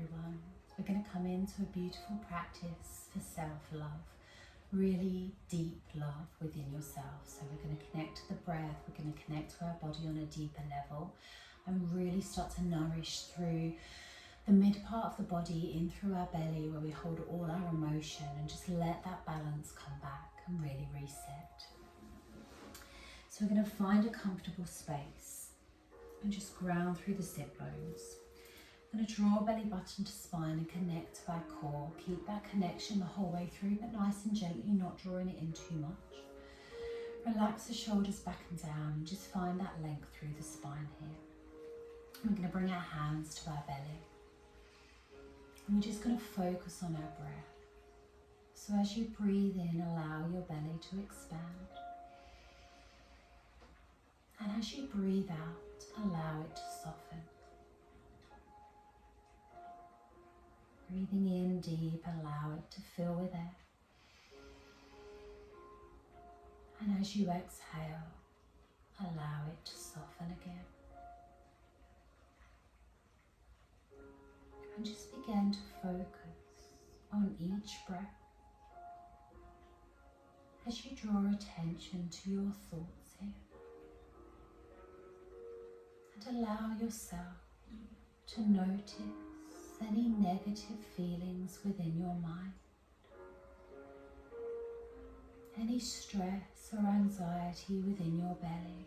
everyone. We're going to come into a beautiful practice for self-love, really deep love within yourself. So we're going to connect to the breath, we're going to connect to our body on a deeper level and really start to nourish through the mid part of the body in through our belly where we hold all our emotion, and just let that balance come back and really reset. So we're going to find a comfortable space and just ground through the sit bones. I'm going to draw belly button to spine and connect to our core. Keep that connection the whole way through, but nice and gently, not drawing it in too much. Relax the shoulders back and down and just find that length through the spine here. We're going to bring our hands to our belly. And we're just going to focus on our breath. So as you breathe in, allow your belly to expand. And as you breathe out, allow it to soften. Breathing in deep, allow it to fill with air. And as you exhale, allow it to soften again. And just begin to focus on each breath as you draw attention to your thoughts here. And allow yourself to notice any negative feelings within your mind, any stress or anxiety within your belly,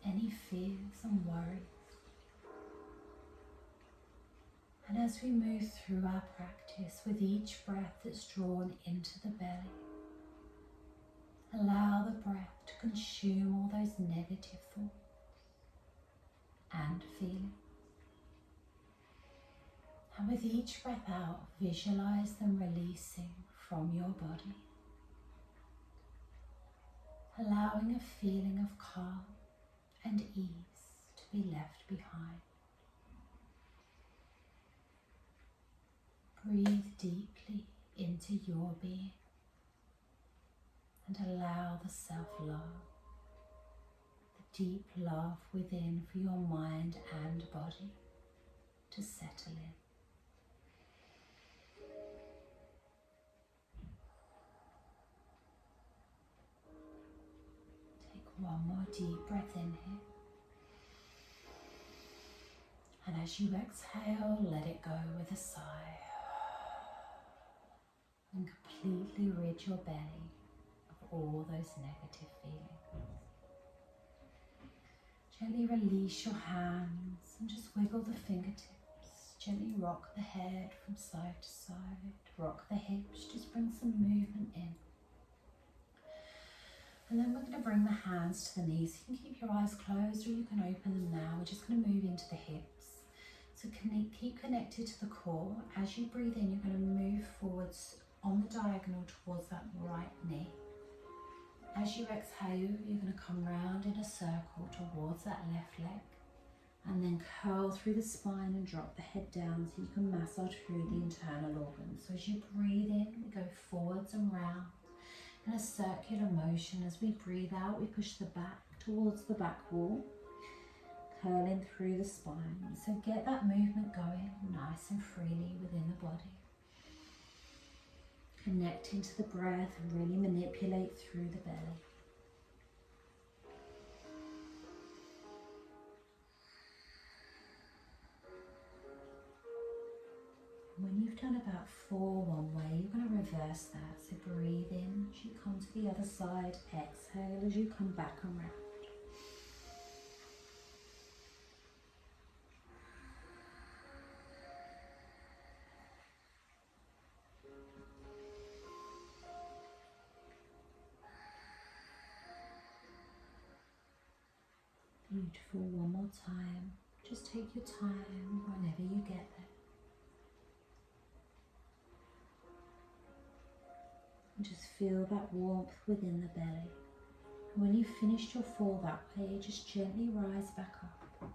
any fears and worries. And as we move through our practice, with each breath that's drawn into the belly, allow the breath to consume all those negative thoughts and feelings. And with each breath out, visualize them releasing from your body, allowing a feeling of calm and ease to be left behind. Breathe deeply into your being and allow the self-love, the deep love within for your mind and body to settle in. Take one more deep breath in here. And as you exhale, let it go with a sigh. And completely rid your belly of all those negative feelings. Gently release your hands and just wiggle the fingertips. Gently rock the head from side to side. Rock the hips, just bring some movement in. And then we're going to bring the hands to the knees. You can keep your eyes closed or you can open them now. We're just going to move into the hips. So keep connected to the core. As you breathe in, you're going to move forwards on the diagonal towards that right knee. As you exhale, you're going to come round in a circle towards that left leg, and then curl through the spine and drop the head down so you can massage through the internal organs. So as you breathe in, we go forwards and round in a circular motion. As we breathe out, we push the back towards the back wall, curling through the spine. So get that movement going nice and freely within the body. Connect into the breath and really manipulate through the belly. When you've done about 4 one way, you're going to reverse that. So breathe in as you come to the other side. Exhale as you come back around. Beautiful, one more time. Just take your time whenever you get there. And just feel that warmth within the belly. And when you've finished your fall that way, just gently rise back up.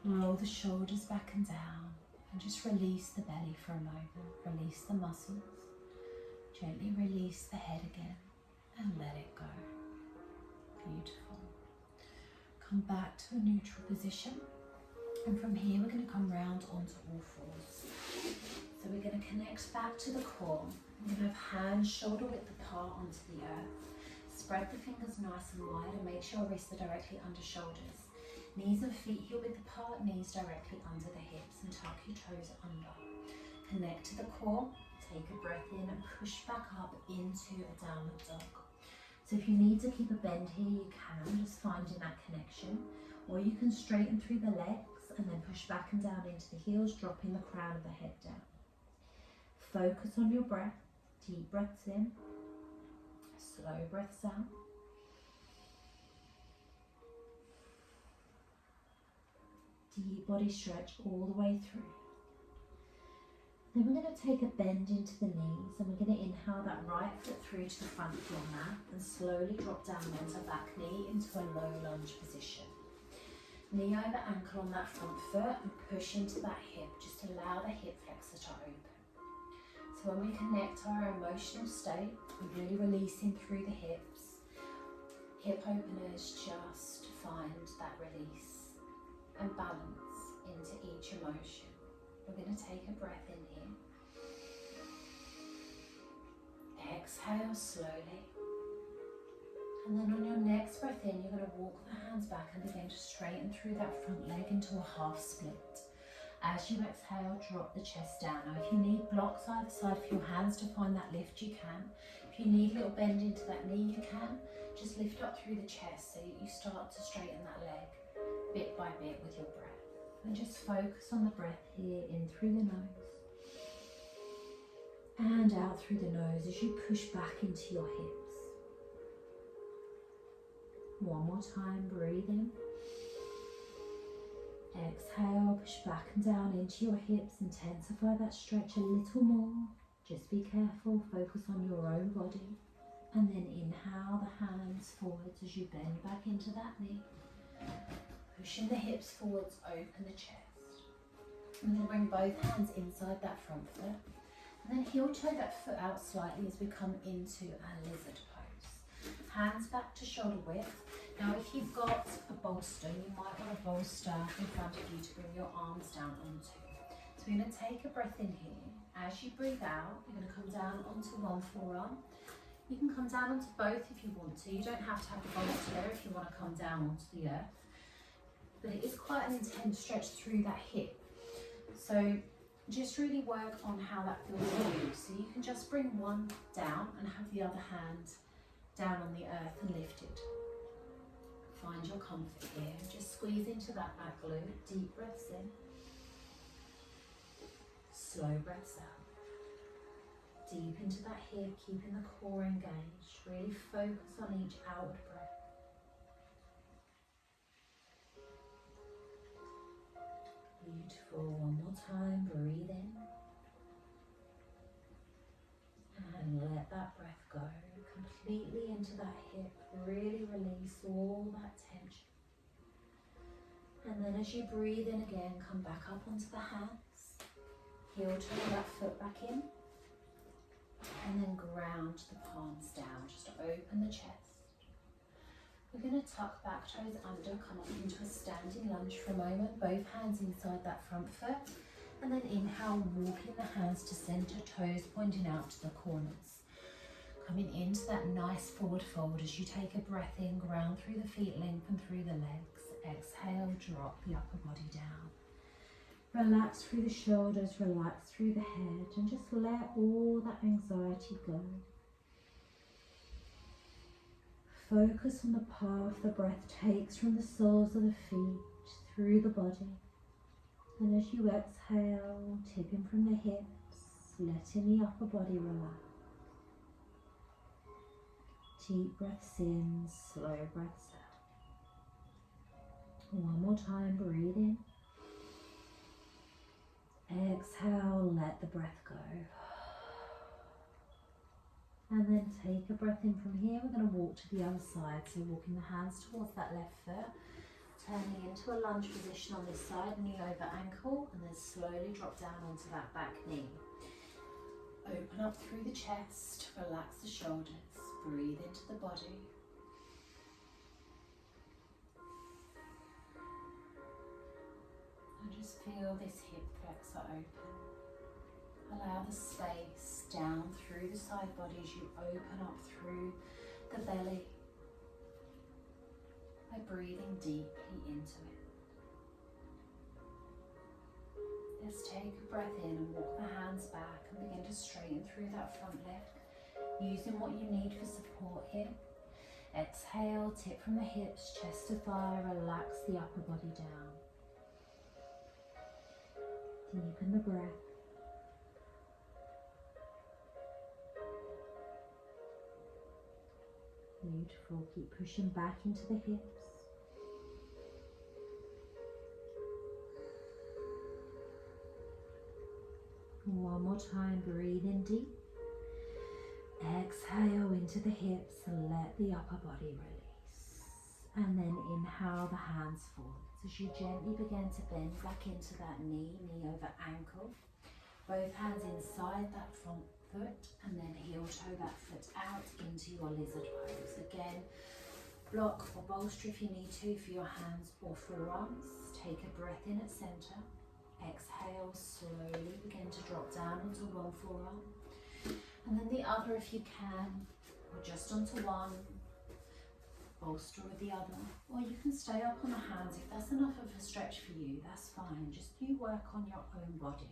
Roll the shoulders back and down. And just release the belly for a moment. Release the muscles. Gently release the head again. And let it go. Beautiful. Come back to a neutral position. And from here we're going to come round onto all fours. So we're going to connect back to the core. We're going to have hands shoulder width apart onto the earth. Spread the fingers nice and wide and make sure wrists are directly under shoulders. Knees and feet heel width apart, knees directly under the hips, and tuck your toes under. Connect to the core, take a breath in and push back up into a downward dog. So if you need to keep a bend here, you can, just finding that connection. Or you can straighten through the legs and then push back and down into the heels, dropping the crown of the head down. Focus on your breath, deep breaths in. Slow breaths out. Deep body stretch all the way through. Then we're going to take a bend into the knees and we're going to inhale that right foot through to the front of your mat and slowly drop down onto that back knee into a low lunge position. Knee over ankle on that front foot and push into that hip. Just allow the hip flexor to open. So when we connect to our emotional state, we're really releasing through the hips. Hip openers just find that release and balance into each emotion. We're going to take a breath in here. Exhale slowly. And then on your next breath in, you're going to walk the hands back and begin to straighten through that front leg into a half split. As you exhale, drop the chest down. Now if you need blocks either side for your hands to find that lift, you can. If you need a little bend into that knee, you can. Just lift up through the chest so you start to straighten that leg bit by bit with your breath. And just focus on the breath here, in through the nose and out through the nose as you push back into your hips. One more time, breathe in. Exhale, push back and down into your hips, intensify that stretch a little more. Just be careful, focus on your own body. And then inhale the hands forwards as you bend back into that knee. Pushing the hips forwards, open the chest. And then bring both hands inside that front foot. And then heel toe that foot out slightly as we come into our lizard pose. Hands back to shoulder width. Now if you've got a bolster, you might want a bolster in front of you to bring your arms down onto. So we're going to take a breath in here. As you breathe out, you're going to come down onto one forearm. You can come down onto both if you want to. You don't have to have the bolster there if you want to come down onto the earth. But it is quite an intense stretch through that hip. So just really work on how that feels for you. So you can just bring one down and have the other hand down on the earth and lift it. Find your comfort here. Just squeeze into that back glute. Deep breaths in. Slow breaths out. Deep into that hip, keeping the core engaged. Really focus on each outward breath. Beautiful. One more time. Breathe in. And let that breath go completely into that hip. Really release all that tension. And then as you breathe in again, come back up onto the hands. Heel toe that foot back in. And then ground the palms down. Just open the chest. We're going to tuck back toes under, come up into a standing lunge for a moment. Both hands inside that front foot. And then inhale, walking the hands to center, toes pointing out to the corners. Coming into that nice forward fold as you take a breath in, ground through the feet, lengthen through the legs. Exhale, drop the upper body down. Relax through the shoulders, relax through the head, and just let all that anxiety go. Focus on the path the breath takes from the soles of the feet through the body. And as you exhale, tipping from the hips, letting the upper body relax. Deep breaths in, slow breaths out. One more time, breathe in. Exhale, let the breath go. And then take a breath in from here. We're going to walk to the other side. So walking the hands towards that left foot. Turning into a lunge position on this side, knee over ankle, and then slowly drop down onto that back knee. Open up through the chest, relax the shoulders, breathe into the body. And just feel this hip flexor open. Allow the space down through the side body as you open up through the belly by breathing deeply into it. Let's take a breath in and walk the hands back and begin to straighten through that front leg, using what you need for support here. Exhale, tip from the hips, chest to thigh, relax the upper body down. Deepen the breath. Beautiful, keep pushing back into the hips. One more time, breathe in deep. Exhale into the hips and let the upper body release. And then inhale, the hands forward. As you gently begin to bend back into that knee over ankle. Both hands inside that front foot and then heel toe that foot out into your lizard pose. Again, block or bolster if you need to for your hands or forearms. Take a breath in at center. Exhale, slowly begin to drop down into one forearm. And then the other if you can, or just onto one. Bolster with the other, or you can stay up on the hands. If that's enough of a stretch for you, that's fine. Just you work on your own body.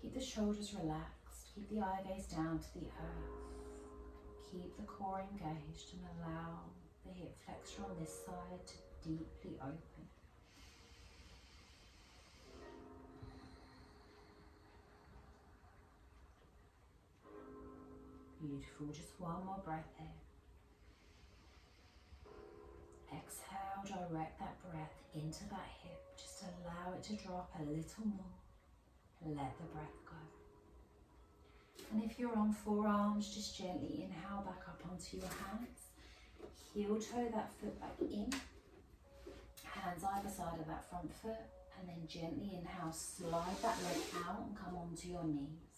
Keep the shoulders relaxed, keep the eye gaze down to the earth. Keep the core engaged and allow the hip flexor on this side to deeply open. Beautiful, just one more breath here. Exhale, direct that breath into that hip. Just allow it to drop a little more. Let the breath go. And if you're on forearms, just gently inhale back up onto your hands. Heel toe that foot back in. Hands either side of that front foot. And then gently inhale, slide that leg out and come onto your knees.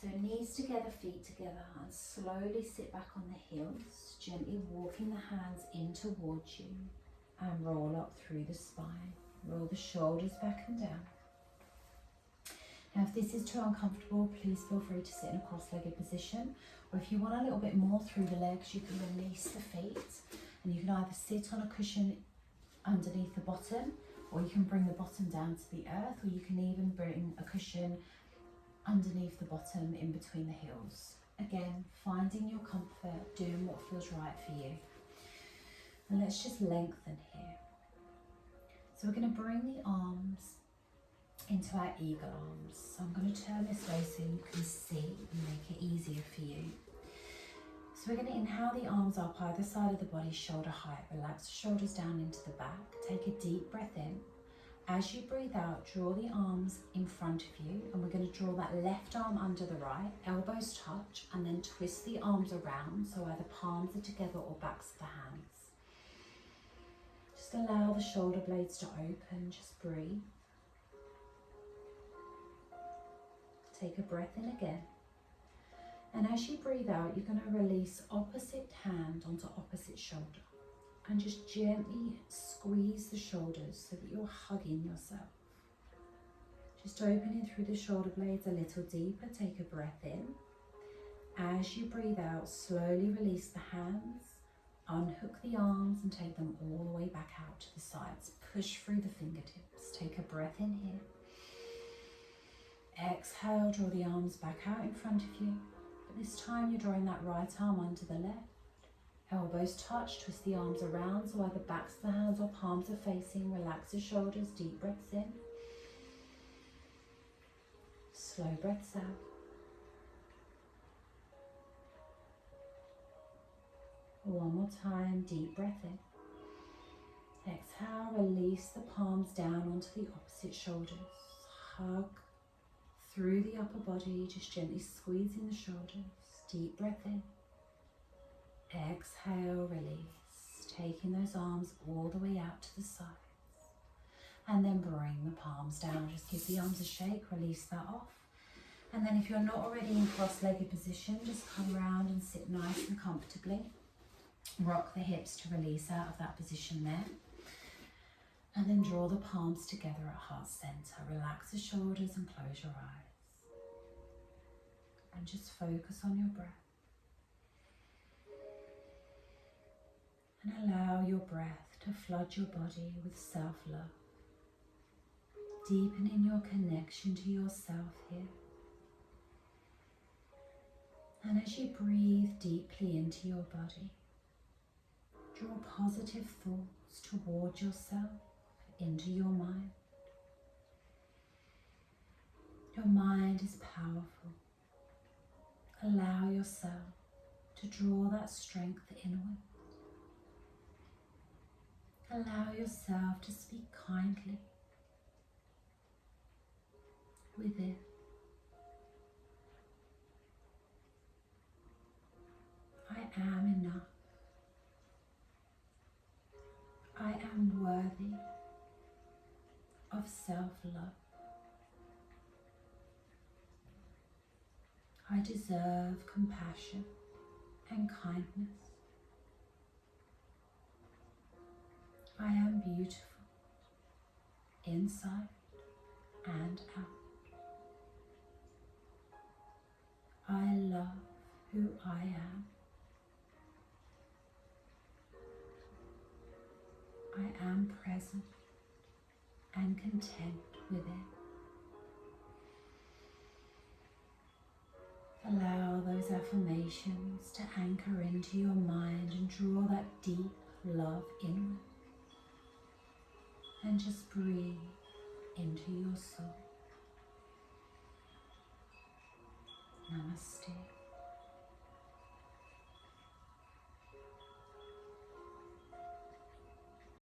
So knees together, feet together, and slowly sit back on the heels, gently walking the hands in towards you and roll up through the spine. Roll the shoulders back and down. Now if this is too uncomfortable, please feel free to sit in a cross-legged position, or if you want a little bit more through the legs, you can release the feet and you can either sit on a cushion underneath the bottom, or you can bring the bottom down to the earth, or you can even bring a cushion underneath the bottom in between the heels. Again, finding your comfort, doing what feels right for you. And let's just lengthen here. So we're going to bring the arms into our eagle arms. So I'm going to turn this way so you can see and make it easier for you. So we're going to inhale the arms up either side of the body, shoulder height. Relax the shoulders down into the back. Take a deep breath in. As you breathe out, draw the arms in front of you, and we're going to draw that left arm under the right, elbows touch, and then twist the arms around so either palms are together or backs of the hands. Just allow the shoulder blades to open, just breathe. Take a breath in again. And as you breathe out, you're going to release opposite hand onto opposite shoulder. And just gently squeeze the shoulders so that you're hugging yourself. Just opening through the shoulder blades a little deeper. Take a breath in. As you breathe out, slowly release the hands. Unhook the arms and take them all the way back out to the sides. Push through the fingertips. Take a breath in here. Exhale, draw the arms back out in front of you. But this time you're drawing that right arm under the left. Elbows touch, twist the arms around so either backs of the hands or palms are facing. Relax the shoulders, deep breaths in. Slow breaths out. One more time, deep breath in. Exhale, release the palms down onto the opposite shoulders. Hug through the upper body, just gently squeezing the shoulders. Deep breath in. Exhale, release, taking those arms all the way out to the sides. And then bring the palms down. Just give the arms a shake, release that off. And then if you're not already in cross-legged position, just come around and sit nice and comfortably. Rock the hips to release out of that position there. And then draw the palms together at heart center. Relax the shoulders and close your eyes. And just focus on your breath. And allow your breath to flood your body with self-love. Deepening your connection to yourself here. And as you breathe deeply into your body, draw positive thoughts toward yourself into your mind. Your mind is powerful. Allow yourself to draw that strength inward. Allow yourself to speak kindly within. I am enough. I am worthy of self-love. I deserve compassion and kindness. I am beautiful inside and out. I love who I am. I am present and content within. Allow those affirmations to anchor into your mind and draw that deep love inward. And just breathe into your soul. Namaste.